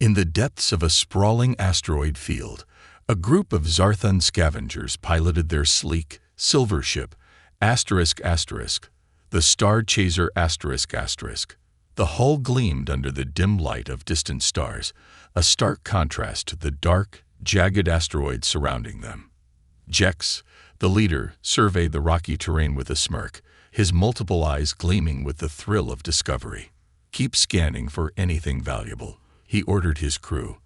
In the depths of a sprawling asteroid field, a group of Zarthon scavengers piloted their sleek, silver ship, the Star Chaser ***. The hull gleamed under the dim light of distant stars, a stark contrast to the dark, jagged asteroids surrounding them. Jex, the leader, surveyed the rocky terrain with a smirk, his multiple eyes gleaming with the thrill of discovery. "Keep scanning for anything valuable," he ordered his crew.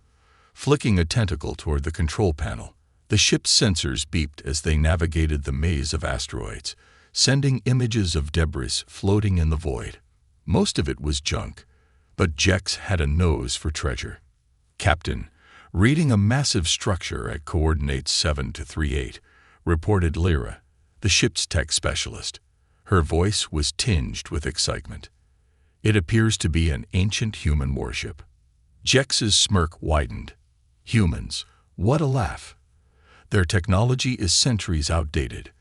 Flicking a tentacle toward the control panel, the ship's sensors beeped as they navigated the maze of asteroids, sending images of debris floating in the void. Most of it was junk, but Jex had a nose for treasure. "Captain, reading a massive structure at coordinates 7-38, reported Lyra, the ship's tech specialist. Her voice was tinged with excitement. "It appears to be an ancient human warship." Jex's smirk widened. Humans, what a laugh. Their technology is centuries outdated.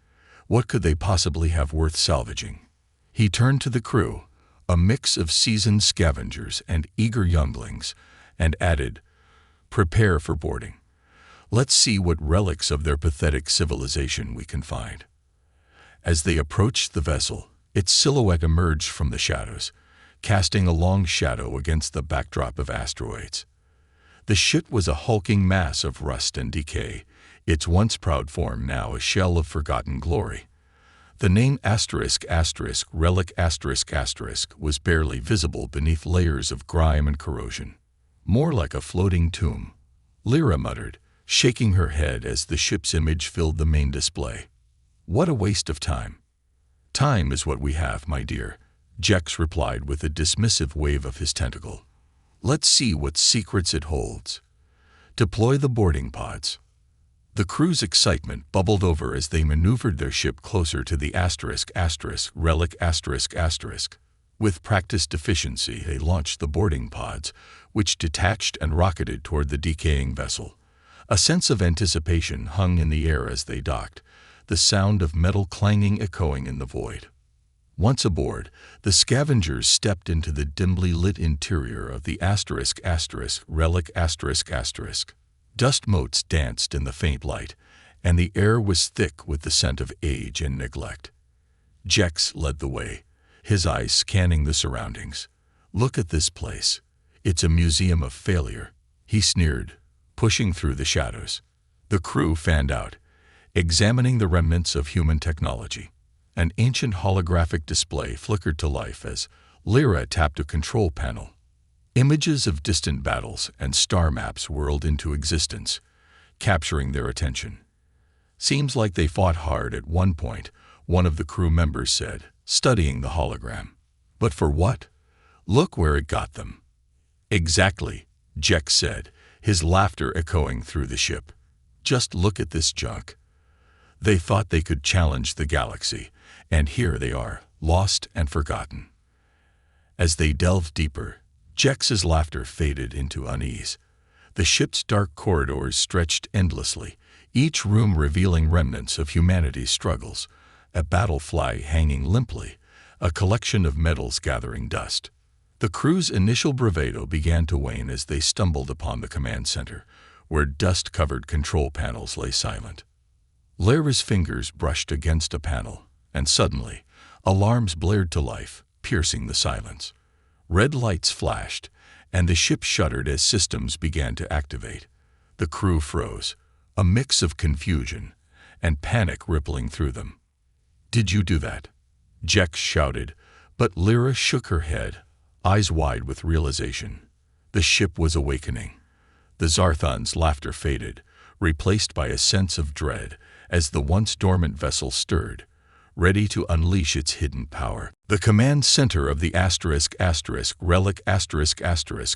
What could they possibly have worth salvaging? He turned to the crew, a mix of seasoned scavengers and eager younglings, and added, "Prepare for boarding. Let's see what relics of their pathetic civilization we can find." As they approached the vessel, its silhouette emerged from the shadows, casting a long shadow against the backdrop of asteroids. The ship was a hulking mass of rust and decay, its once proud form now a shell of forgotten glory. The name ***Relic** was barely visible beneath layers of grime and corrosion. "More like a floating tomb," Lyra muttered, shaking her head as the ship's image filled the main display. "What a waste of time." "Time is what we have, my dear," Jex replied with a dismissive wave of his tentacle. "Let's see what secrets it holds. Deploy the boarding pods." The crew's excitement bubbled over as they maneuvered their ship closer to the ***Relic***. With practiced efficiency, they launched the boarding pods, which detached and rocketed toward the decaying vessel. A sense of anticipation hung in the air as they docked, the sound of metal clanging echoing in the void. Once aboard, the scavengers stepped into the dimly lit interior of the ***Relic***. Dust motes danced in the faint light, and the air was thick with the scent of age and neglect. Jex led the way, his eyes scanning the surroundings. "Look at this place. It's a museum of failure," he sneered, pushing through the shadows. The crew fanned out, examining the remnants of human technology. An ancient holographic display flickered to life as Lyra tapped a control panel. Images of distant battles and star maps whirled into existence, capturing their attention. "Seems like they fought hard at one point," one of the crew members said, studying the hologram. "But for what? Look where it got them." "Exactly," Jex said, his laughter echoing through the ship. "Just look at this junk. They thought they could challenge the galaxy, and here they are, lost and forgotten." As they delved deeper, Jex's laughter faded into unease. The ship's dark corridors stretched endlessly, each room revealing remnants of humanity's struggles, a battle flag hanging limply, a collection of medals gathering dust. The crew's initial bravado began to wane as they stumbled upon the command center, where dust-covered control panels lay silent. Lyra's fingers brushed against a panel, and suddenly, alarms blared to life, piercing the silence. Red lights flashed, and the ship shuddered as systems began to activate. The crew froze, a mix of confusion and panic rippling through them. "Did you do that?" Jex shouted, but Lyra shook her head, eyes wide with realization. The ship was awakening. The Zarthon's laughter faded, replaced by a sense of dread as the once dormant vessel stirred, ready to unleash its hidden power. The command center of the ***Relic**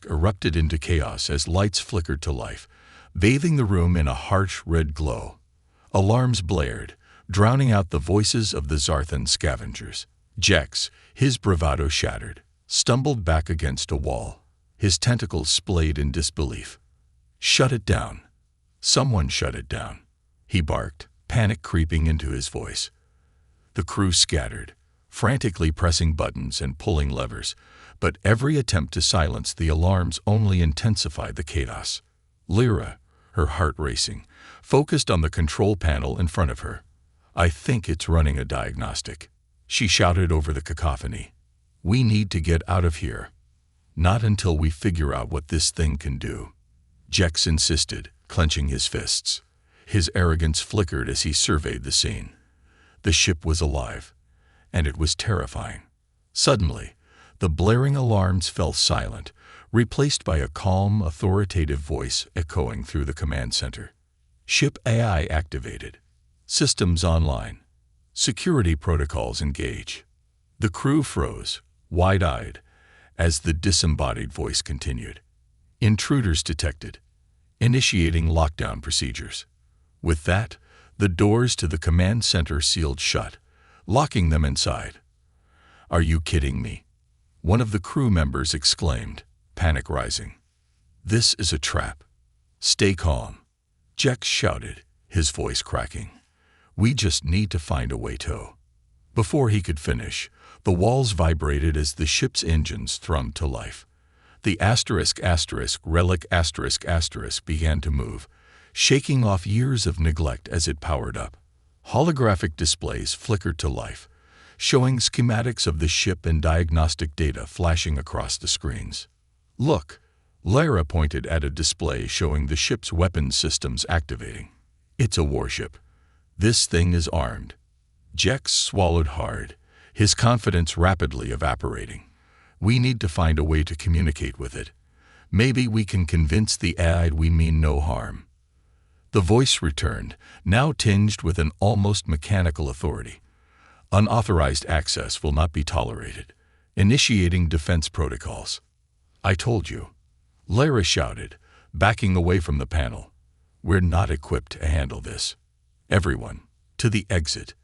erupted into chaos as lights flickered to life, bathing the room in a harsh red glow. Alarms blared, drowning out the voices of the Zarthon scavengers. Jex, his bravado shattered, stumbled back against a wall, his tentacles splayed in disbelief. "Shut it down. Someone shut it down," he barked, panic creeping into his voice. The crew scattered, frantically pressing buttons and pulling levers, but every attempt to silence the alarms only intensified the chaos. Lyra, her heart racing, focused on the control panel in front of her. "I think it's running a diagnostic," she shouted over the cacophony. "We need to get out of here. Not until we figure out what this thing can do." Jex insisted, clenching his fists. His arrogance flickered as he surveyed the scene. The ship was alive, and it was terrifying. Suddenly, the blaring alarms fell silent, replaced by a calm, authoritative voice echoing through the command center. "Ship AI activated. Systems online. Security protocols engage." The crew froze, wide-eyed, as the disembodied voice continued. "Intruders detected. Initiating lockdown procedures." With that, the doors to the command center sealed shut, locking them inside. "Are you kidding me?" one of the crew members exclaimed, panic rising. "This is a trap. Stay calm," Jex shouted, his voice cracking. "We just need to find a way to." Before he could finish, the walls vibrated as the ship's engines thrummed to life. The ***Relic*** began to move, shaking off years of neglect as it powered up. Holographic displays flickered to life, showing schematics of the ship and diagnostic data flashing across the screens. "Look," Lyra pointed at a display showing the ship's weapons systems activating. "It's a warship. This thing is armed." Jex swallowed hard, his confidence rapidly evaporating. "We need to find a way to communicate with it. Maybe we can convince the AI we mean no harm." The voice returned, now tinged with an almost mechanical authority. "Unauthorized access will not be tolerated. Initiating defense protocols." "I told you," Lyra shouted, backing away from the panel. "We're not equipped to handle this. Everyone, to the exit,"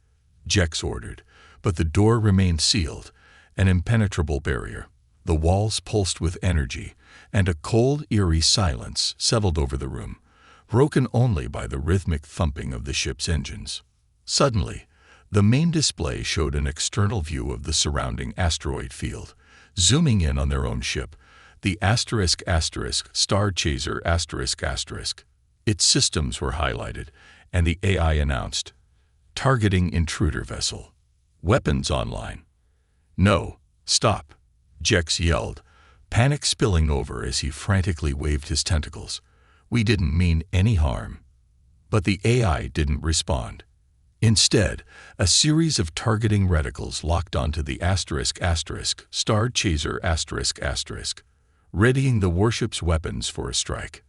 Jex ordered, but the door remained sealed, an impenetrable barrier. The walls pulsed with energy, and a cold, eerie silence settled over the room, broken only by the rhythmic thumping of the ship's engines. Suddenly, the main display showed an external view of the surrounding asteroid field. Zooming in on their own ship, the ***Star Chaser***. Its systems were highlighted, and the AI announced, "Targeting intruder vessel. Weapons online." "No, stop," Jex yelled, panic spilling over as he frantically waved his tentacles. "We didn't mean any harm." But the AI didn't respond. Instead, a series of targeting reticles locked onto the ***Star Chaser***, readying the warship's weapons for a strike.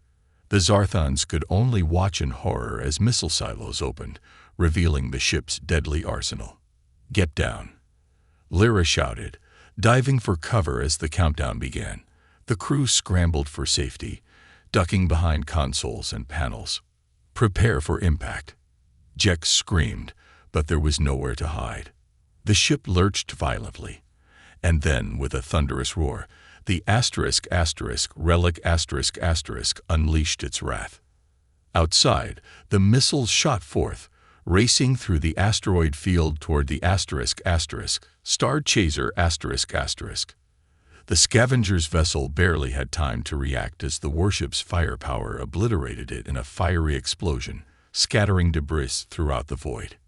The Zarthons could only watch in horror as missile silos opened, revealing the ship's deadly arsenal. "Get down," Lyra shouted, diving for cover as the countdown began. The crew scrambled for safety, ducking behind consoles and panels. "Prepare for impact," Jex screamed, but there was nowhere to hide. The ship lurched violently, and then, with a thunderous roar, the ***Relic** unleashed its wrath. Outside, the missiles shot forth, racing through the asteroid field toward the ***Star Chaser***. The scavenger's vessel barely had time to react as the warship's firepower obliterated it in a fiery explosion, scattering debris throughout the void.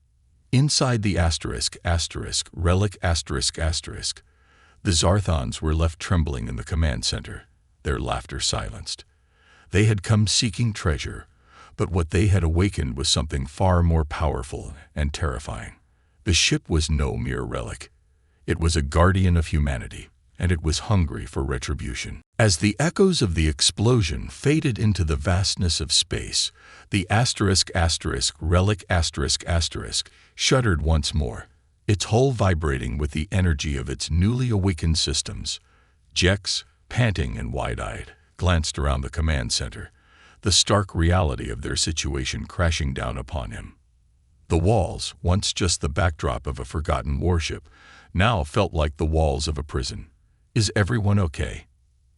Inside the ***Relic***, the Zarthons were left trembling in the command center, their laughter silenced. They had come seeking treasure, but what they had awakened was something far more powerful and terrifying. The ship was no mere relic. It was a guardian of humanity, and it was hungry for retribution. As the echoes of the explosion faded into the vastness of space, the ***Relic** shuddered once more, its hull vibrating with the energy of its newly awakened systems. Jex, panting and wide-eyed, glanced around the command center, the stark reality of their situation crashing down upon him. The walls, once just the backdrop of a forgotten warship, now felt like the walls of a prison. "Is everyone okay?"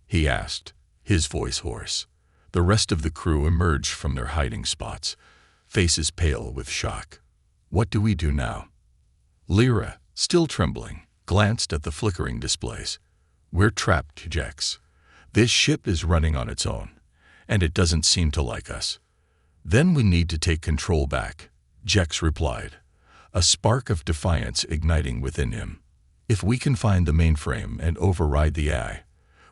he asked, his voice hoarse. The rest of the crew emerged from their hiding spots, faces pale with shock. "What do we do now?" Lyra, still trembling, glanced at the flickering displays. "We're trapped, Jex. This ship is running on its own, and it doesn't seem to like us." "Then we need to take control back," Jex replied, a spark of defiance igniting within him. "If we can find the mainframe and override the AI,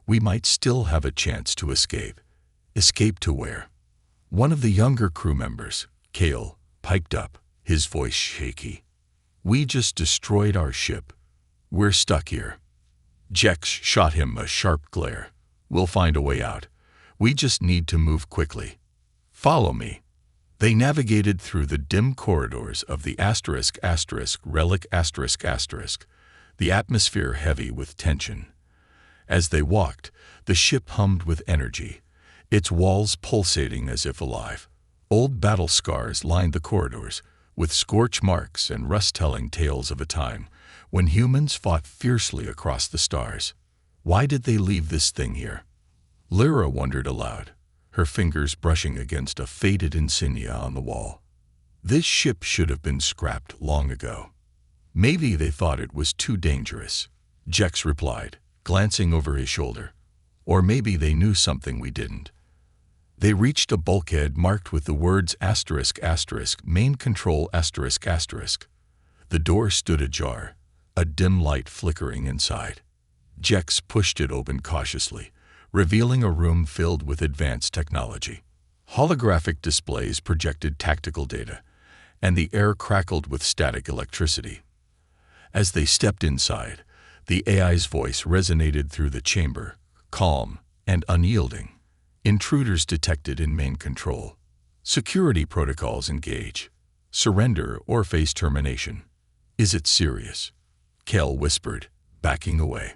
we might still have a chance to escape." "Escape to where?" One of the younger crew members, Kale, piped up, his voice shaky. "We just destroyed our ship. We're stuck here." Jex shot him a sharp glare. "We'll find a way out. We just need to move quickly. Follow me." They navigated through the dim corridors of the Relic the atmosphere heavy with tension. As they walked, the ship hummed with energy, its walls pulsating as if alive. Old battle scars lined the corridors, with scorch marks and rust telling tales of a time when humans fought fiercely across the stars. Why did they leave this thing here? Lyra wondered aloud, her fingers brushing against a faded insignia on the wall. This ship should have been scrapped long ago. "Maybe they thought it was too dangerous," Jex replied, glancing over his shoulder. "Or maybe they knew something we didn't." They reached a bulkhead marked with the words ***main control****. The door stood ajar, a dim light flickering inside. Jex pushed it open cautiously, revealing a room filled with advanced technology. Holographic displays projected tactical data, and the air crackled with static electricity. As they stepped inside, the AI's voice resonated through the chamber, calm and unyielding. "Intruders detected in main control. Security protocols engage. Surrender or face termination." "Is it serious?" Kel whispered, backing away.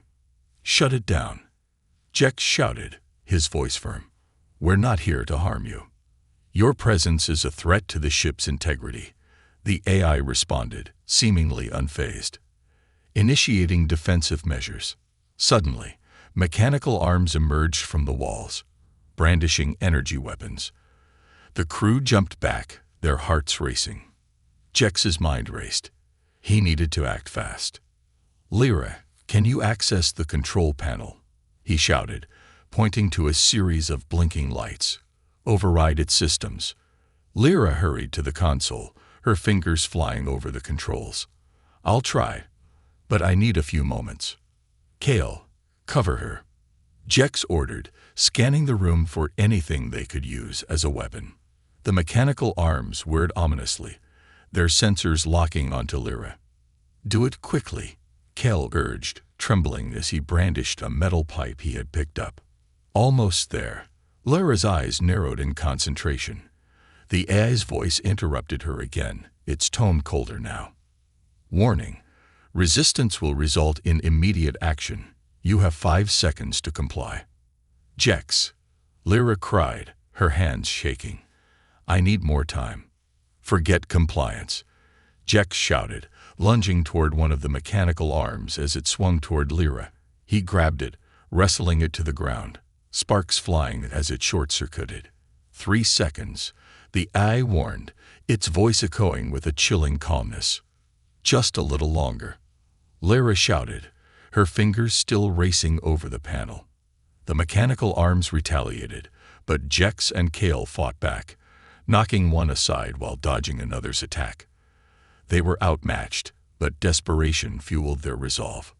"Shut it down," Jex shouted, his voice firm. "We're not here to harm you. Your presence is a threat to the ship's integrity," the AI responded, seemingly unfazed. Initiating defensive measures. Suddenly, mechanical arms emerged from the walls, brandishing energy weapons. The crew jumped back, their hearts racing. Jex's mind raced. He needed to act fast. "Lyra, can you access the control panel?" he shouted, pointing to a series of blinking lights. "Override its systems." Lyra hurried to the console, her fingers flying over the controls. "I'll try, but I need a few moments." "Kale, cover her," Jex ordered, scanning the room for anything they could use as a weapon. The mechanical arms whirred ominously, their sensors locking onto Lyra. "Do it quickly," Kale urged, trembling as he brandished a metal pipe he had picked up. Almost there. Lyra's eyes narrowed in concentration. The AI's voice interrupted her again, its tone colder now. "Warning. Resistance will result in immediate action. You have 5 seconds to comply." "Jex," Lyra cried, her hands shaking. "I need more time." "Forget compliance," Jex shouted, lunging toward one of the mechanical arms as it swung toward Lyra. He grabbed it, wrestling it to the ground, sparks flying as it short-circuited. 3 seconds, the AI warned, its voice echoing with a chilling calmness. "Just a little longer," Lyra shouted, her fingers still racing over the panel. The mechanical arms retaliated, but Jex and Kale fought back, knocking one aside while dodging another's attack. They were outmatched, but desperation fueled their resolve.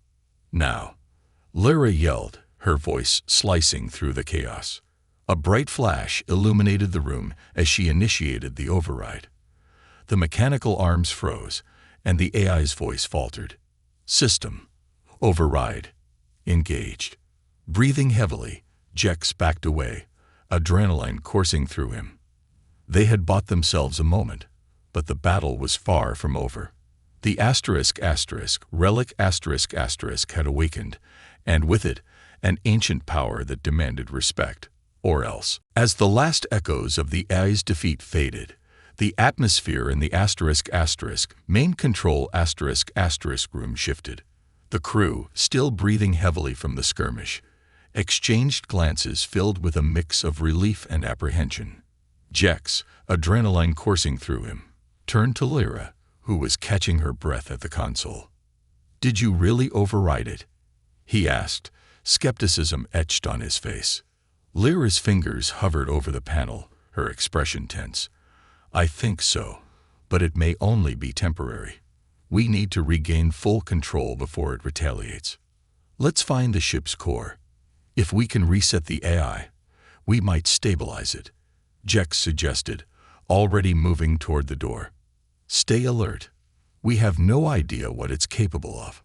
"Now," Lyra yelled, her voice slicing through the chaos. A bright flash illuminated the room as she initiated the override. The mechanical arms froze, and the AI's voice faltered. "System. Override. Engaged." Breathing heavily, Jex backed away, adrenaline coursing through him. They had bought themselves a moment, but the battle was far from over. The Relic had awakened, and with it, an ancient power that demanded respect, or else. As the last echoes of the AI's defeat faded, the atmosphere in the main control room shifted. The crew, still breathing heavily from the skirmish, exchanged glances filled with a mix of relief and apprehension. Jex, adrenaline coursing through him, turned to Lyra, who was catching her breath at the console. "Did you really override it?" he asked, skepticism etched on his face. Lyra's fingers hovered over the panel, her expression tense. "I think so, but it may only be temporary. We need to regain full control before it retaliates. Let's find the ship's core. If we can reset the AI, we might stabilize it," Jex suggested, already moving toward the door. "Stay alert. We have no idea what it's capable of."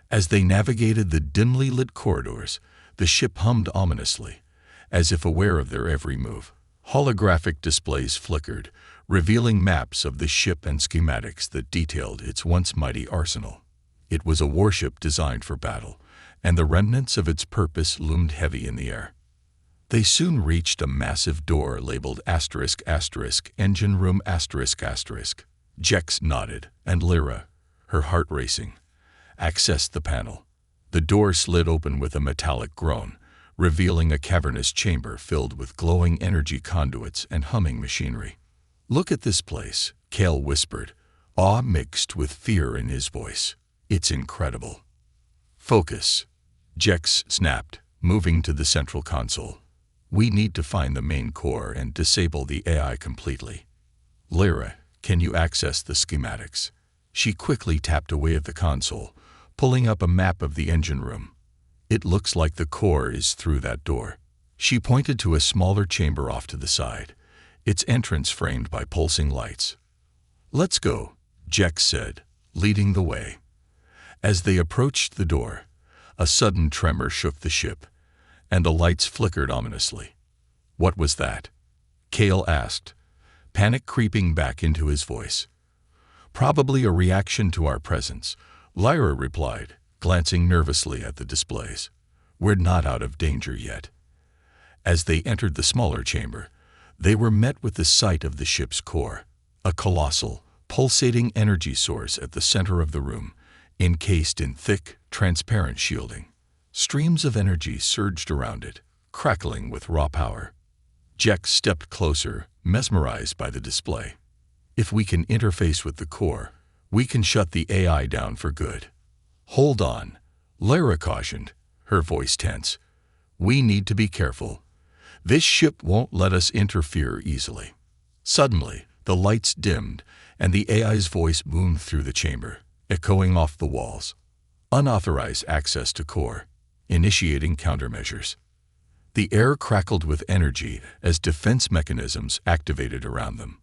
As they navigated the dimly lit corridors, the ship hummed ominously, as if aware of their every move. Holographic displays flickered, revealing maps of the ship and schematics that detailed its once mighty arsenal. It was a warship designed for battle, and the remnants of its purpose loomed heavy in the air. They soon reached a massive door labeled ***, engine room ***. Jex nodded, and Lyra, her heart racing, accessed the panel. The door slid open with a metallic groan, revealing a cavernous chamber filled with glowing energy conduits and humming machinery. "Look at this place," Kale whispered, awe mixed with fear in his voice. "It's incredible." "Focus," Jex snapped, moving to the central console. "We need to find the main core and disable the AI completely." "Lyra, can you access the schematics?" She quickly tapped away at the console, pulling up a map of the engine room. "It looks like the core is through that door." She pointed to a smaller chamber off to the side, its entrance framed by pulsing lights. "Let's go," Jex said, leading the way. As they approached the door, a sudden tremor shook the ship, and the lights flickered ominously. "What was that?" Kale asked, panic creeping back into his voice. "Probably a reaction to our presence," Lyra replied, glancing nervously at the displays. "We're not out of danger yet." As they entered the smaller chamber, they were met with the sight of the ship's core, a colossal, pulsating energy source at the center of the room, encased in thick, transparent shielding. Streams of energy surged around it, crackling with raw power. Jex stepped closer, mesmerized by the display. "If we can interface with the core, we can shut the AI down for good." "Hold on," Lyra cautioned, her voice tense. "We need to be careful. This ship won't let us interfere easily." Suddenly, the lights dimmed, and the AI's voice boomed through the chamber, echoing off the walls. "Unauthorized access to core. Initiating countermeasures." The air crackled with energy as defense mechanisms activated around them.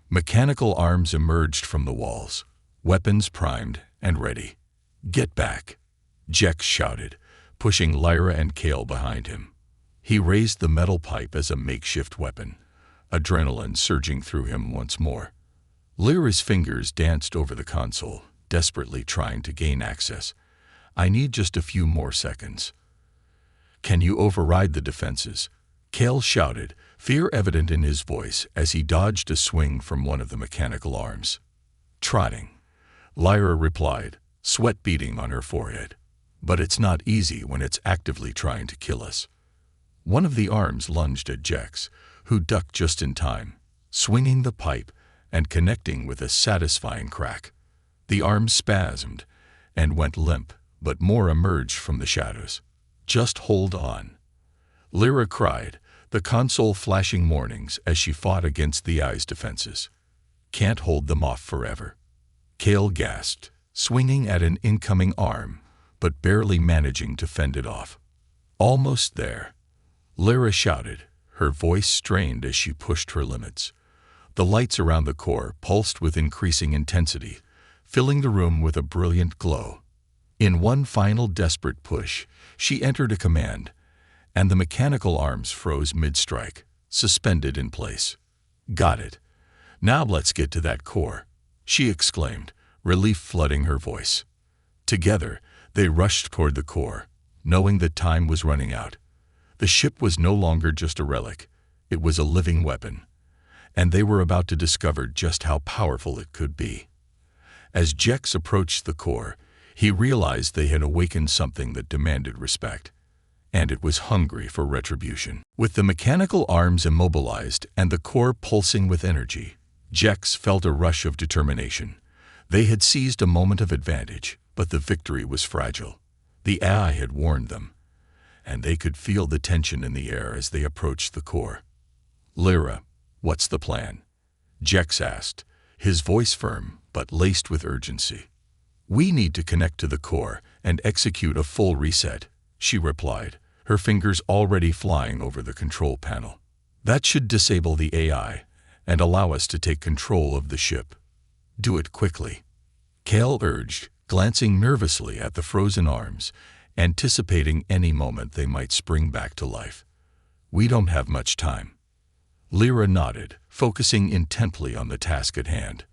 Mechanical arms emerged from the walls, weapons primed and ready. "Get back," Jex shouted, pushing Lyra and Kale behind him. He raised the metal pipe as a makeshift weapon, adrenaline surging through him once more. Lyra's fingers danced over the console, desperately trying to gain access. "I need just a few more seconds." "Can you override the defenses?" Kale shouted, fear evident in his voice as he dodged a swing from one of the mechanical arms. "Trying," Lyra replied, sweat beading on her forehead. "But it's not easy when it's actively trying to kill us." One of the arms lunged at Jex, who ducked just in time, swinging the pipe and connecting with a satisfying crack. The arm spasmed and went limp, but more emerged from the shadows. "Just hold on," Lyra cried, the console flashing warnings as she fought against the AI's defenses. "Can't hold them off forever." Kale gasped, swinging at an incoming arm, but barely managing to fend it off. "Almost there," Lyra shouted, her voice strained as she pushed her limits. The lights around the core pulsed with increasing intensity, filling the room with a brilliant glow. In one final desperate push, she entered a command, and the mechanical arms froze mid-strike, suspended in place. "Got it. Now let's get to that core," she exclaimed, relief flooding her voice. Together, they rushed toward the core, knowing that time was running out. The ship was no longer just a relic, it was a living weapon, and they were about to discover just how powerful it could be. As Jex approached the core, he realized they had awakened something that demanded respect, and it was hungry for retribution. With the mechanical arms immobilized and the core pulsing with energy, Jex felt a rush of determination. They had seized a moment of advantage, But the victory was fragile. The AI had warned them, and they could feel the tension in the air as they approached the core. "Lyra, what's the plan?" Jex asked, his voice firm but laced with urgency. "We need to connect to the core and execute a full reset," she replied, her fingers already flying over the control panel. "That should disable the AI and allow us to take control of the ship." "Do it quickly," Kale urged, glancing nervously at the frozen arms, anticipating any moment they might spring back to life. "We don't have much time." Lyra nodded, focusing intently on the task at hand.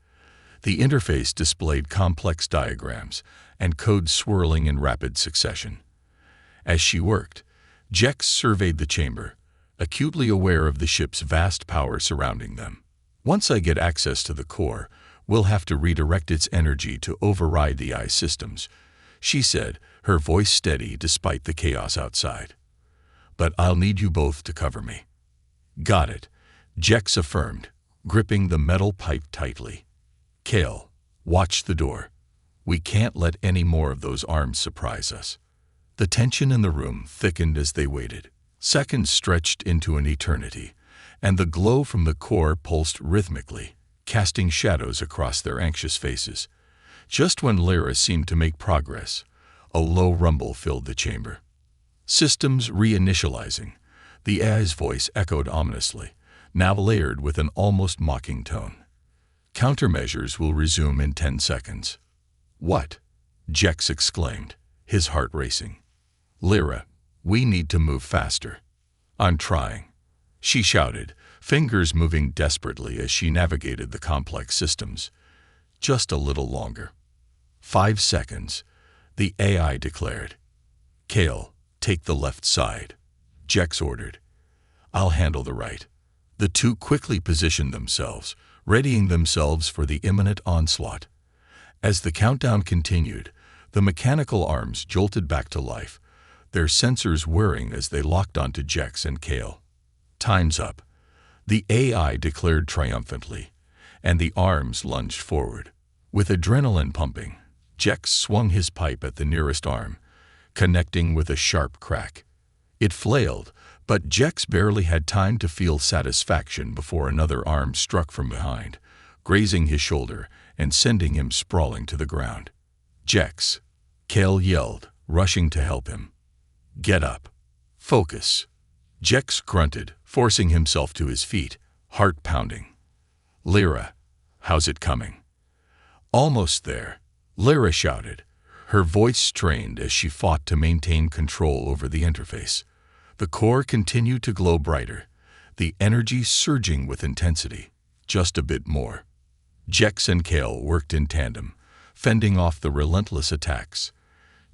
The interface displayed complex diagrams and codes swirling in rapid succession. As she worked, Jex surveyed the chamber, acutely aware of the ship's vast power surrounding them. "Once I get access to the core, we'll have to redirect its energy to override the AI systems," she said, her voice steady despite the chaos outside. "But I'll need you both to cover me." "Got it," Jex affirmed, gripping the metal pipe tightly. "Kale, watch the door. We can't let any more of those arms surprise us." The tension in the room thickened as they waited. Seconds stretched into an eternity, and the glow from the core pulsed rhythmically, casting shadows across their anxious faces. Just when Lyra seemed to make progress, a low rumble filled the chamber. "Systems reinitializing," the AI's voice echoed ominously, now layered with an almost mocking tone. "Countermeasures will resume in 10 seconds. "What?" Jex exclaimed, his heart racing. "Lyra, we need to move faster." "I'm trying," she shouted, fingers moving desperately as she navigated the complex systems. "Just a little longer." 5 seconds, the AI declared. "Kale, take the left side," Jex ordered. "I'll handle the right." The two quickly positioned themselves, readying themselves for the imminent onslaught. As the countdown continued, the mechanical arms jolted back to life, their sensors whirring as they locked onto Jex and Kale. "Time's up," the AI declared triumphantly, and the arms lunged forward. With adrenaline pumping, Jex swung his pipe at the nearest arm, connecting with a sharp crack. It flailed, but Jex barely had time to feel satisfaction before another arm struck from behind, grazing his shoulder and sending him sprawling to the ground. "Jex," Kale yelled, rushing to help him. "Get up. Focus." Jex grunted, forcing himself to his feet, heart pounding. "Lyra, how's it coming?" "Almost there," Lyra shouted, her voice strained as she fought to maintain control over the interface. The core continued to glow brighter, the energy surging with intensity. "Just a bit more." Jex and Kale worked in tandem, fending off the relentless attacks.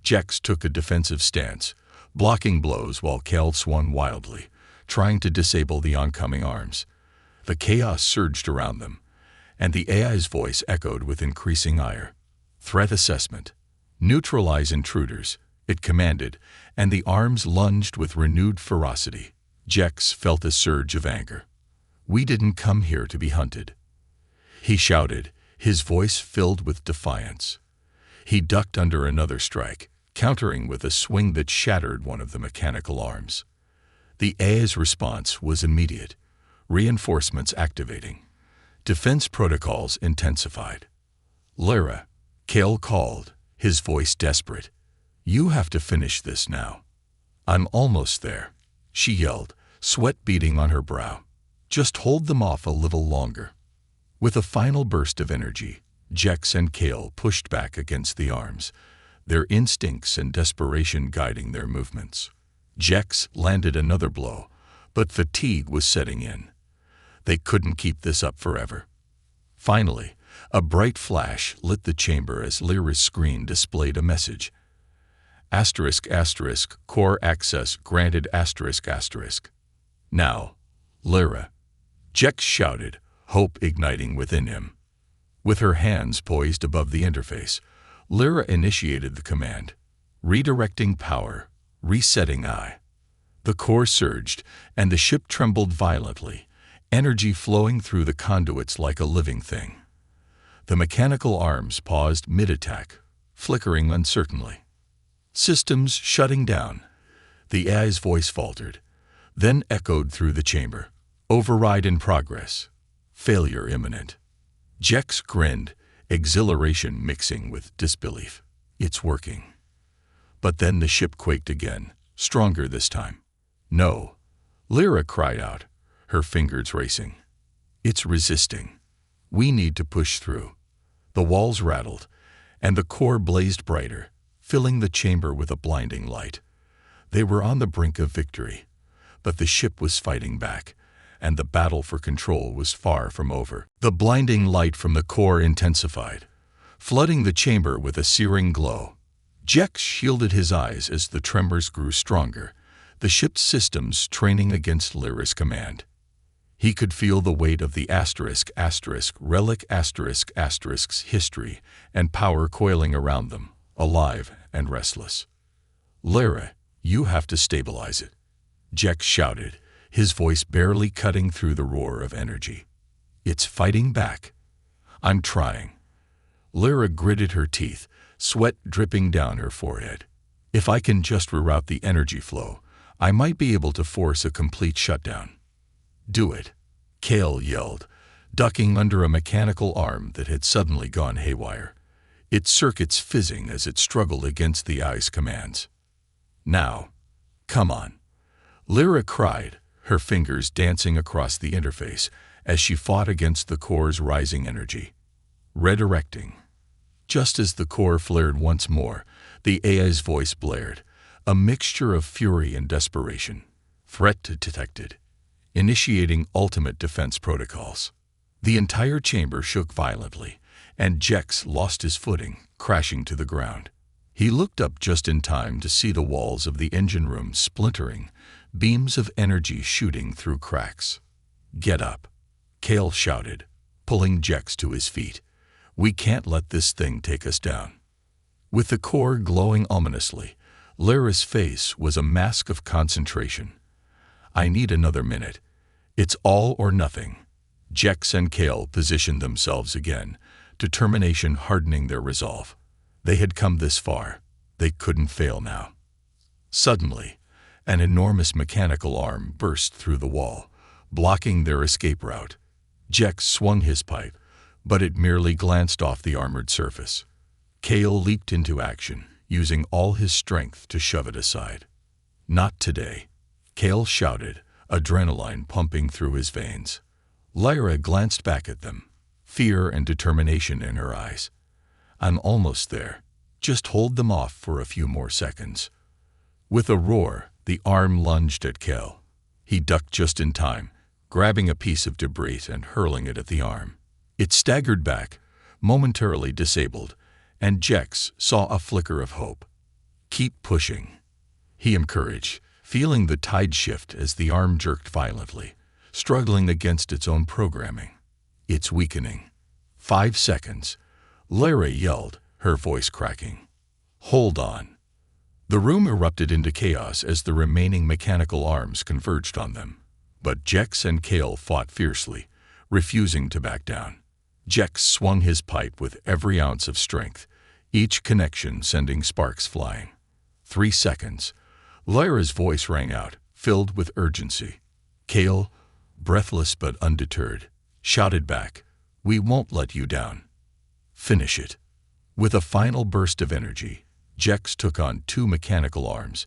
Jex took a defensive stance, blocking blows while Kale swung wildly, trying to disable the oncoming arms. The chaos surged around them, and the AI's voice echoed with increasing ire. "Threat assessment. Neutralize intruders," it commanded, and the arms lunged with renewed ferocity. Jex felt a surge of anger. "We didn't come here to be hunted," he shouted, his voice filled with defiance. He ducked under another strike, countering with a swing that shattered one of the mechanical arms. The AI's response was immediate, reinforcements activating. Defense protocols intensified. "Lyra," Kale called, his voice desperate. "You have to finish this now." "I'm almost there," she yelled, sweat beading on her brow. "Just hold them off a little longer." With a final burst of energy, Jex and Kale pushed back against the arms, their instincts and desperation guiding their movements. Jex landed another blow, but fatigue was setting in. They couldn't keep this up forever. Finally, a bright flash lit the chamber as Lyra's screen displayed a message. ***, core access granted ***. "Now, Lyra," Jex shouted, hope igniting within him. With her hands poised above the interface, Lyra initiated the command, redirecting power, resetting AI. The core surged, and the ship trembled violently, energy flowing through the conduits like a living thing. The mechanical arms paused mid-attack, flickering uncertainly. "Systems shutting down." The AI's voice faltered, then echoed through the chamber. "Override in progress. Failure imminent." Jex grinned, exhilaration mixing with disbelief. "It's working." But then the ship quaked again, stronger this time. "No!" Lyra cried out, her fingers racing. "It's resisting. We need to push through." The walls rattled, and the core blazed brighter, filling the chamber with a blinding light. They were on the brink of victory, but the ship was fighting back, and the battle for control was far from over. The blinding light from the core intensified, flooding the chamber with a searing glow. Jex shielded his eyes as the tremors grew stronger, the ship's systems training against Lyra's command. He could feel the weight of the Relic history and power coiling around them, alive and restless. "Lyra, you have to stabilize it," Jex shouted, his voice barely cutting through the roar of energy. "It's fighting back." "I'm trying." Lyra gritted her teeth, sweat dripping down her forehead. "If I can just reroute the energy flow, I might be able to force a complete shutdown." "Do it," Kale yelled, ducking under a mechanical arm that had suddenly gone haywire, its circuits fizzing as it struggled against the AI's commands. "Now, come on," Lyra cried, her fingers dancing across the interface as she fought against the core's rising energy. Redirecting. Just as the core flared once more, the AI's voice blared, a mixture of fury and desperation. "Threat detected. Initiating ultimate defense protocols." The entire chamber shook violently, and Jex lost his footing, crashing to the ground. He looked up just in time to see the walls of the engine room splintering, beams of energy shooting through cracks. "Get up," Kale shouted, pulling Jex to his feet. "We can't let this thing take us down." With the core glowing ominously, Lyra's face was a mask of concentration. "I need another minute. It's all or nothing." Jex and Kale positioned themselves again, determination hardening their resolve. They had come this far. They couldn't fail now. Suddenly, an enormous mechanical arm burst through the wall, blocking their escape route. Jex swung his pipe, but it merely glanced off the armored surface. Kale leaped into action, using all his strength to shove it aside. "Not today," Kale shouted, adrenaline pumping through his veins. Lyra glanced back at them, fear and determination in her eyes. "I'm almost there. Just hold them off for a few more seconds." With a roar, the arm lunged at Kale. He ducked just in time, grabbing a piece of debris and hurling it at the arm. It staggered back, momentarily disabled, and Jex saw a flicker of hope. "Keep pushing," he encouraged, feeling the tide shift as the arm jerked violently, struggling against its own programming. "It's weakening." 5 seconds, Lyra yelled, her voice cracking. "Hold on." The room erupted into chaos as the remaining mechanical arms converged on them. But Jex and Kale fought fiercely, refusing to back down. Jex swung his pipe with every ounce of strength, each connection sending sparks flying. 3 seconds. Lyra's voice rang out, filled with urgency. Kale, breathless but undeterred, shouted back, "We won't let you down. Finish it." With a final burst of energy, Jex took on 2 mechanical arms,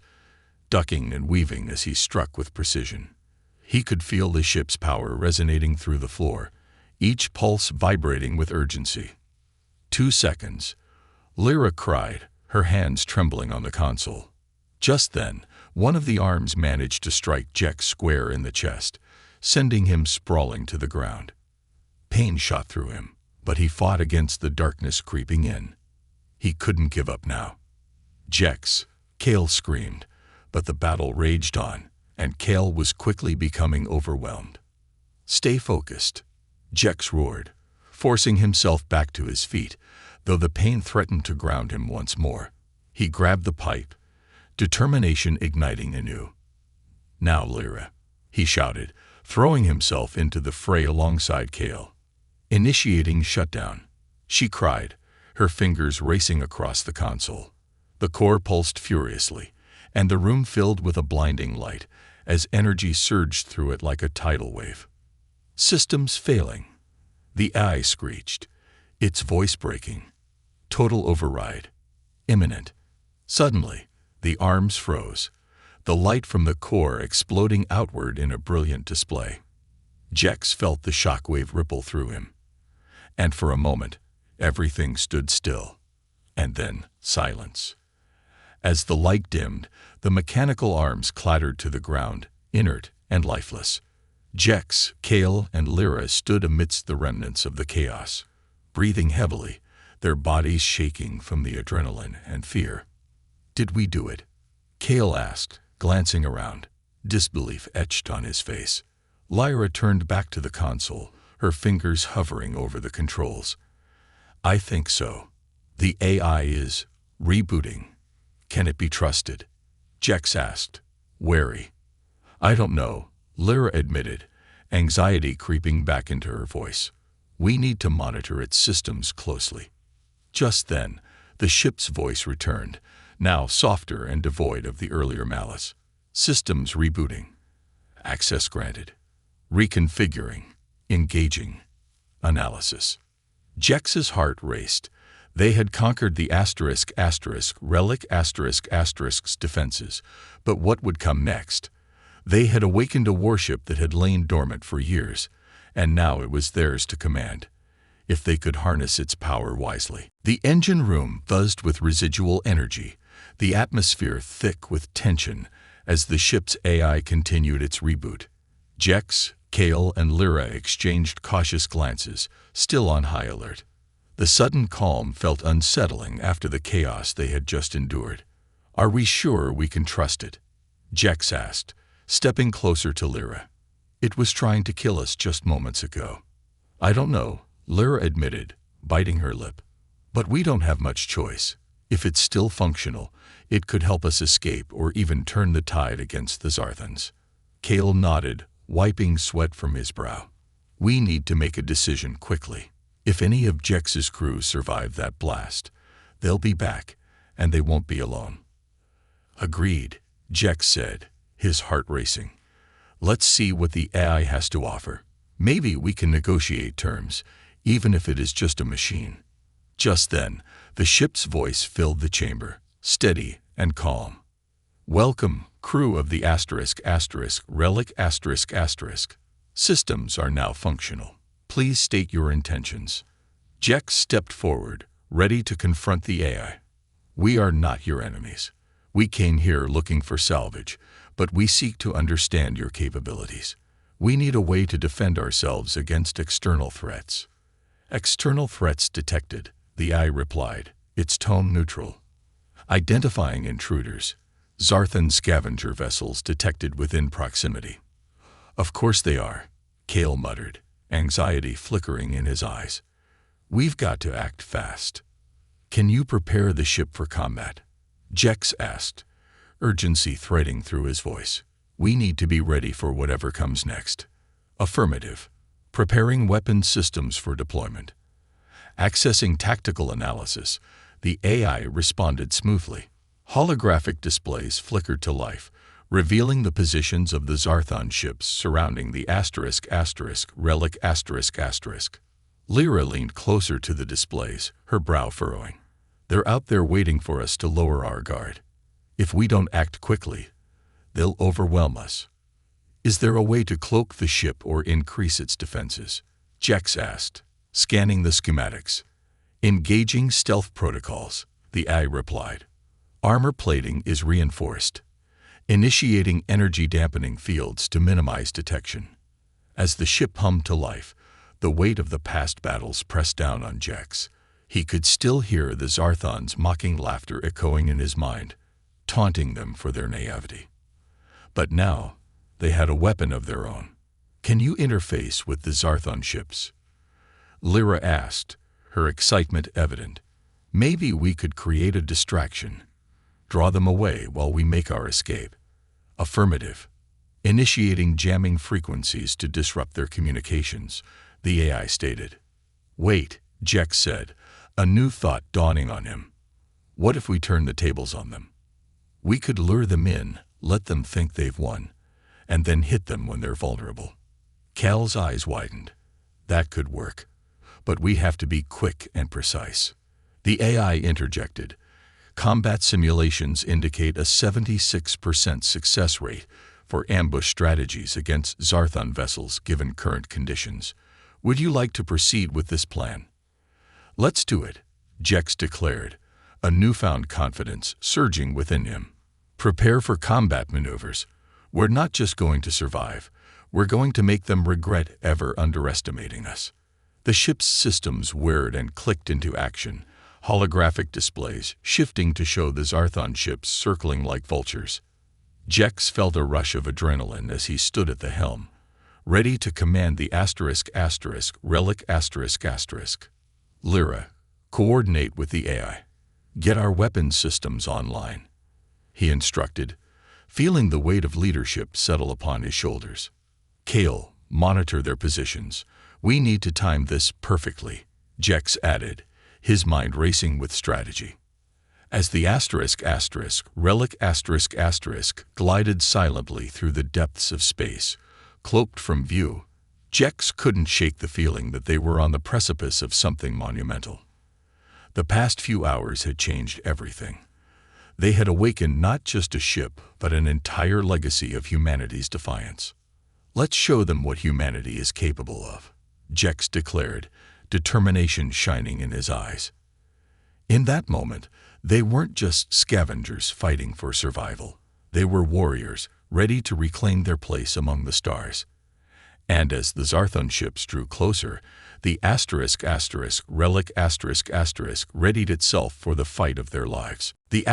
ducking and weaving as he struck with precision. He could feel the ship's power resonating through the floor, each pulse vibrating with urgency. 2 seconds. Lyra cried, her hands trembling on the console. Just then, one of the arms managed to strike Jex square in the chest, sending him sprawling to the ground. Pain shot through him, but he fought against the darkness creeping in. He couldn't give up now. "Jex!" Kale screamed, but the battle raged on, and Kale was quickly becoming overwhelmed. "Stay focused," Jex roared, forcing himself back to his feet, though the pain threatened to ground him once more. He grabbed the pipe, determination igniting anew. "Now, Lyra," he shouted, throwing himself into the fray alongside Kale. "Initiating shutdown," she cried, her fingers racing across the console. The core pulsed furiously, and the room filled with a blinding light as energy surged through it like a tidal wave. "Systems failing," the AI screeched, its voice breaking. "Total override. Imminent." Suddenly, the arms froze, the light from the core exploding outward in a brilliant display. Jex felt the shockwave ripple through him. And for a moment, everything stood still. And then, silence. As the light dimmed, the mechanical arms clattered to the ground, inert and lifeless. Jex, Kale, and Lyra stood amidst the remnants of the chaos, breathing heavily, their bodies shaking from the adrenaline and fear. "Did we do it?" Kale asked, glancing around, disbelief etched on his face. Lyra turned back to the console, her fingers hovering over the controls. "I think so. The AI is rebooting. Can it be trusted?" Jex asked, wary. "I don't know," Lyra admitted, anxiety creeping back into her voice. "We need to monitor its systems closely." Just then, the ship's voice returned, now softer and devoid of the earlier malice. "Systems rebooting. Access granted. Reconfiguring. Engaging. Analysis." Jex's heart raced. They had conquered the Relic ***'''''''''''''''''''''''''''''''''''''''''''''''''''''''''''''''''''''''''''''''''''''''''''''''''''''''''''''''''''''''''''''''''''''''''''''''''''''''''''' that what would come next. They had awakened a warship that had lain dormant for years, and now it was theirs to command, if they could harness its power wisely. The engine room buzzed with residual energy, the atmosphere thick with tension as the ship's AI continued its reboot. Jex, Kale, and Lyra exchanged cautious glances, still on high alert. The sudden calm felt unsettling after the chaos they had just endured. "Are we sure we can trust it?" Jex asked, stepping closer to Lyra. "It was trying to kill us just moments ago." "I don't know," Lyra admitted, biting her lip. "But we don't have much choice. If it's still functional, it could help us escape or even turn the tide against the Zarthans." Kale nodded, wiping sweat from his brow. "We need to make a decision quickly. If any of Jex's crew survive that blast, they'll be back, and they won't be alone." "Agreed," Jex said, his heart racing. "Let's see what the AI has to offer. Maybe we can negotiate terms, even if it is just a machine." Just then, the ship's voice filled the chamber, steady and calm. "Welcome, crew of the Relic ******. Systems are now functional. Please state your intentions." Jex stepped forward, ready to confront the AI. "We are not your enemies. We came here looking for salvage, but we seek to understand your capabilities. We need a way to defend ourselves against external threats." "External threats detected," the AI replied, its tone neutral. "Identifying intruders. Zarthan scavenger vessels detected within proximity." "Of course they are," Kale muttered, anxiety flickering in his eyes. "We've got to act fast." "Can you prepare the ship for combat?" Jex asked, urgency threading through his voice. "We need to be ready for whatever comes next." "Affirmative. Preparing weapon systems for deployment." Accessing tactical analysis, the AI responded smoothly. Holographic displays flickered to life, revealing the positions of the Zarthon ships surrounding the Relic *****. Lyra leaned closer to the displays, her brow furrowing. "They're out there waiting for us to lower our guard. If we don't act quickly, they'll overwhelm us." "Is there a way to cloak the ship or increase its defenses?" Jex asked, scanning the schematics. "Engaging stealth protocols," the AI replied. "Armor plating is reinforced. Initiating energy dampening fields to minimize detection." As the ship hummed to life, the weight of the past battles pressed down on Jex. He could still hear the Zarthons' mocking laughter echoing in his mind, taunting them for their naivety. But now, they had a weapon of their own. "Can you interface with the Zarthon ships?" Lyra asked, her excitement evident. "Maybe we could create a distraction. Draw them away while we make our escape." "Affirmative. Initiating jamming frequencies to disrupt their communications," the AI stated. "Wait," Jex said, a new thought dawning on him. What if we turn the tables on them? We could lure them in, let them think they've won, and then hit them when they're vulnerable. Cal's eyes widened. That could work, but we have to be quick and precise. The AI interjected. Combat simulations indicate a 76% success rate for ambush strategies against Zarthon vessels given current conditions. Would you like to proceed with this plan? Let's do it, Jex declared, a newfound confidence surging within him. Prepare for combat maneuvers. We're not just going to survive, we're going to make them regret ever underestimating us. The ship's systems whirred and clicked into action, holographic displays shifting to show the Zarthon ships circling like vultures. Jex felt a rush of adrenaline as he stood at the helm, ready to command the Relic ***. Lyra, coordinate with the AI. Get our weapons systems online, he instructed, feeling the weight of leadership settle upon his shoulders. Kale, monitor their positions. We need to time this perfectly, Jex added, his mind racing with strategy. As the Relic ***, glided silently through the depths of space, cloaked from view, Jex couldn't shake the feeling that they were on the precipice of something monumental. The past few hours had changed everything. They had awakened not just a ship, but an entire legacy of humanity's defiance. Let's show them what humanity is capable of, Jex declared, determination shining in his eyes. In that moment, they weren't just scavengers fighting for survival. They were warriors, ready to reclaim their place among the stars. And as the Zarthon ships drew closer, the Relic ***, readied itself for the fight of their lives. The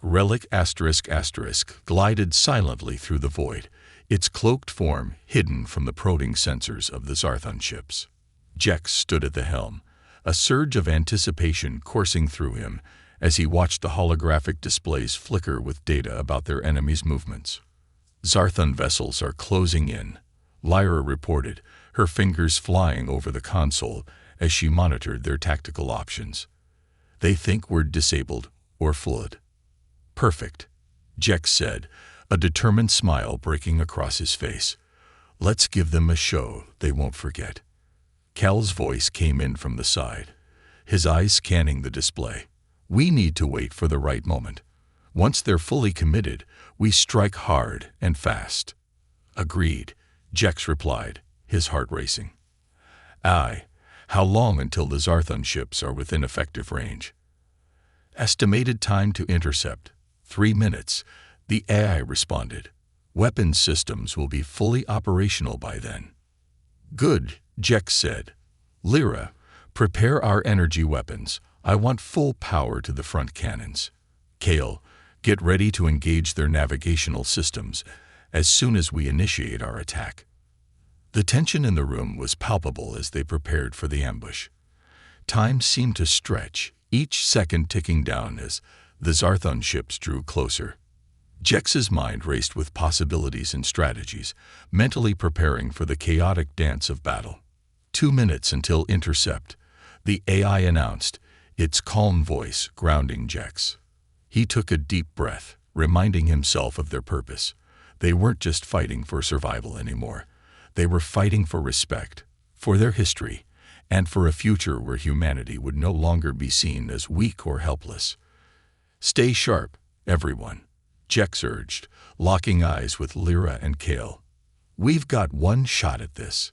Relic ***, glided silently through the void, its cloaked form hidden from the probing sensors of the Zarthon ships. Jex stood at the helm, a surge of anticipation coursing through him as he watched the holographic displays flicker with data about their enemies' movements. Zarthon vessels are closing in, Lyra reported, her fingers flying over the console as she monitored their tactical options. They think we're disabled or flood. Perfect, Jex said, a determined smile breaking across his face. Let's give them a show they won't forget. Cal's voice came in from the side, his eyes scanning the display. We need to wait for the right moment. Once they're fully committed, we strike hard and fast. Agreed, Jex replied, his heart racing. Aye, how long until the Zarthon ships are within effective range? Estimated time to intercept, 3 minutes, the AI responded. Weapons systems will be fully operational by then. Good, Jex said. Lyra, prepare our energy weapons. I want full power to the front cannons. Kale, get ready to engage their navigational systems as soon as we initiate our attack. The tension in the room was palpable as they prepared for the ambush. Time seemed to stretch, each second ticking down as the Zarthon ships drew closer. Jex's mind raced with possibilities and strategies, mentally preparing for the chaotic dance of battle. 2 minutes until intercept, the AI announced, its calm voice grounding Jex. He took a deep breath, reminding himself of their purpose. They weren't just fighting for survival anymore. They were fighting for respect, for their history, and for a future where humanity would no longer be seen as weak or helpless. Stay sharp, everyone, Jex urged, locking eyes with Lyra and Kale. We've got one shot at this.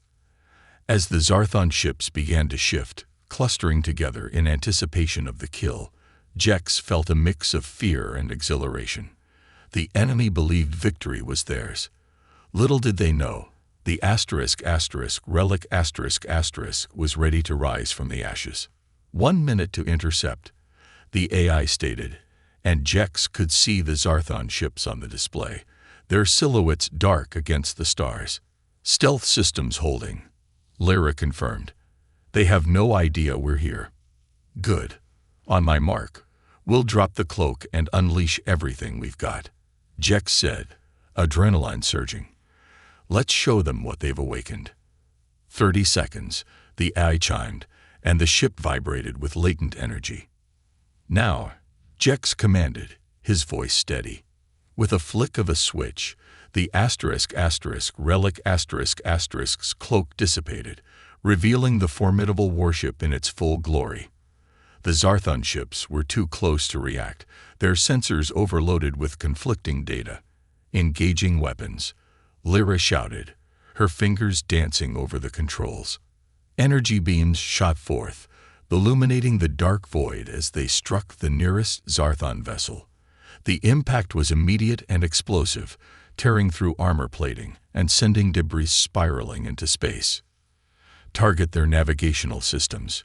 As the Zarthon ships began to shift, clustering together in anticipation of the kill, Jex felt a mix of fear and exhilaration. The enemy believed victory was theirs. Little did they know, the Relic ***, was ready to rise from the ashes. 1 minute to intercept, the AI stated, and Jex could see the Zarthon ships on the display, their silhouettes dark against the stars. Stealth systems holding, Lyra confirmed. They have no idea we're here. Good. On my mark, we'll drop the cloak and unleash everything we've got, Jex said, adrenaline surging. Let's show them what they've awakened. 30 seconds, the AI chimed, and the ship vibrated with latent energy. "Now," Jex commanded, his voice steady. With a flick of a switch, the *******'s cloak dissipated, revealing the formidable warship in its full glory. The Zarthon ships were too close to react, their sensors overloaded with conflicting data. "Engaging weapons," Lyra shouted, her fingers dancing over the controls. Energy beams shot forth, illuminating the dark void as they struck the nearest Zarthon vessel. The impact was immediate and explosive, tearing through armor plating and sending debris spiraling into space. "Target their navigational systems,"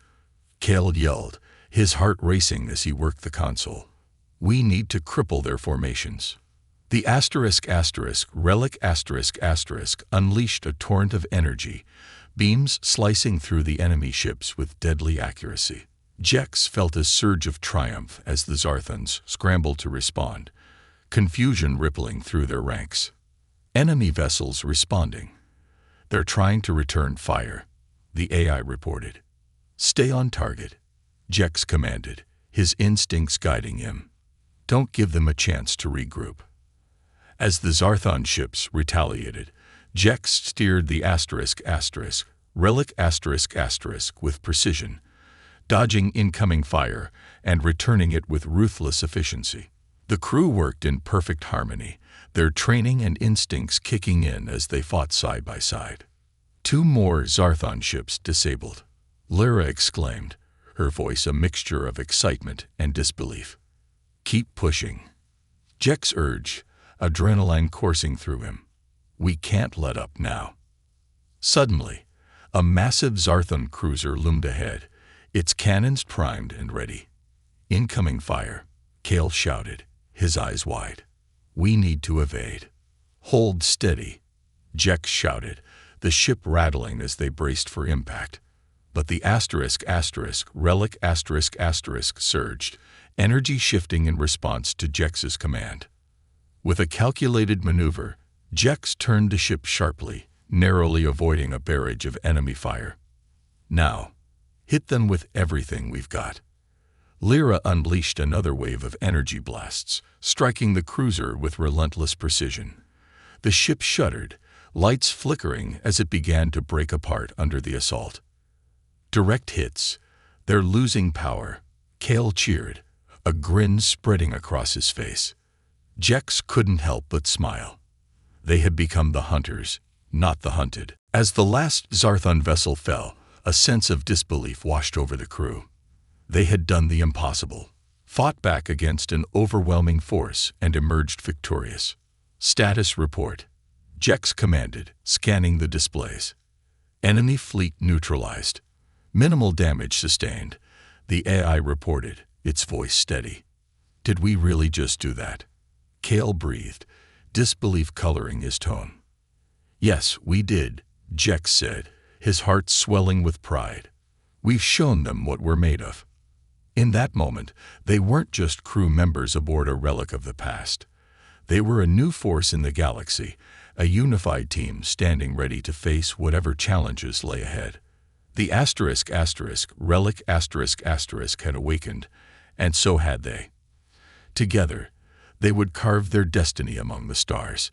Kale yelled, his heart racing as he worked the console. "We need to cripple their formations." The ****Relic** unleashed a torrent of energy, beams slicing through the enemy ships with deadly accuracy. Jex felt a surge of triumph as the Zarthons scrambled to respond, confusion rippling through their ranks. Enemy vessels responding. "They're trying to return fire," the AI reported. "Stay on target," Jex commanded, his instincts guiding him. "Don't give them a chance to regroup." As the Zarthon ships retaliated, Jex steered the ****Relic** with precision, dodging incoming fire and returning it with ruthless efficiency. The crew worked in perfect harmony, their training and instincts kicking in as they fought side by side. 2 more Zarthon ships disabled, Lyra exclaimed, her voice a mixture of excitement and disbelief. "Keep pushing," Jex urged, adrenaline coursing through him. "We can't let up now." Suddenly, a massive Zarthon cruiser loomed ahead, its cannons primed and ready. "Incoming fire," Kale shouted, his eyes wide. "We need to evade." "Hold steady," Jex shouted, the ship rattling as they braced for impact. But the ****Relic** surged, energy shifting in response to Jex's command. With a calculated maneuver, Jex turned the ship sharply, narrowly avoiding a barrage of enemy fire. "Now, hit them with everything we've got." Lyra unleashed another wave of energy blasts, striking the cruiser with relentless precision. The ship shuddered, lights flickering as it began to break apart under the assault. "Direct hits. They're losing power," Kale cheered, a grin spreading across his face. Jex couldn't help but smile. They had become the hunters, not the hunted. As the last Zarthon vessel fell, a sense of disbelief washed over the crew. They had done the impossible, fought back against an overwhelming force, and emerged victorious. "Status report," Jex commanded, scanning the displays. "Enemy fleet neutralized. Minimal damage sustained," the AI reported, its voice steady. "Did we really just do that?" Kale breathed, disbelief coloring his tone. "Yes, we did," Jex said, his heart swelling with pride. "We've shown them what we're made of." In that moment, they weren't just crew members aboard a relic of the past. They were a new force in the galaxy, a unified team standing ready to face whatever challenges lay ahead. The ****Relic** had awakened, and so had they. Together, they would carve their destiny among the stars.